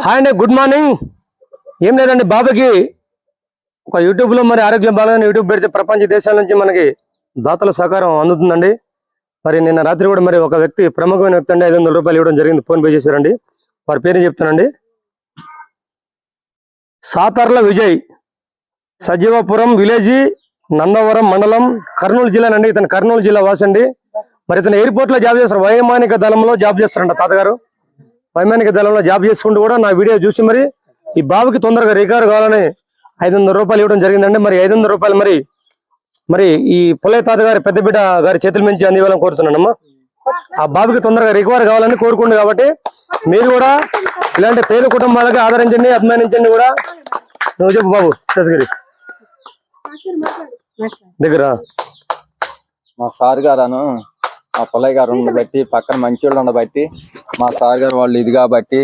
Hi అండి, good morning. ఏం లేదండి, బాబాకి ఒక యూట్యూబ్ లో మరి ఆరోగ్యం బాగాలని యూట్యూబ్ పెడితే ప్రపంచ దేశాల నుంచి మనకి దాతల సహకారం అందుతుందండి. మరి నిన్న రాత్రి కూడా మరి ఒక వ్యక్తి, ప్రముఖమైన వ్యక్తి అండి, 500 రూపాయలు ఇవ్వడం జరిగింది. ఫోన్ పే చేశారండి. వారి పేరు చెప్తానండి. సాతర్ల విజయ్, సజీవపురం విలేజ్, నందవరం మండలం, కర్నూలు జిల్లానండి. ఇతను కర్నూలు జిల్లా వాసండి. మరి ఇతను ఎయిర్పోర్ట్ లో జాబ్ చేస్తారు, వైమానిక దళంలో జాబ్ చేస్తారంట తాతగారు. వైమానిక దళంలో జాబ్ చేసుకుంటూ కూడా నా వీడియో చూసి మరి ఈ బాబుకి తొందరగా రికవర్ కావాలని 500 రూపాయలు ఇవ్వడం జరిగిందండి. మరి 500 రూపాయలు మరి ఈ పుల్లయ్య తాత గారి పెద్ద బిడ్డ గారి చేతుల నుంచి అందివ్వాలని కోరుతున్నానమ్మా. ఆ బాబుకి తొందరగా రికవర్ కావాలని కోరుకుంది. కాబట్టి మీరు కూడా ఇలాంటి పేద కుటుంబాలకి ఆదరించండి, అభిమానించండి కూడా. నువ్వు చెప్పు బాబు శశగిరి దగ్గర. మా సార్ గారు మా పుల్లయ్య గారు ఉండబట్టి, పక్కన మంచి వాళ్ళు ఉండబట్టి, మా సార్ గారు వాళ్ళు ఇది కాబట్టి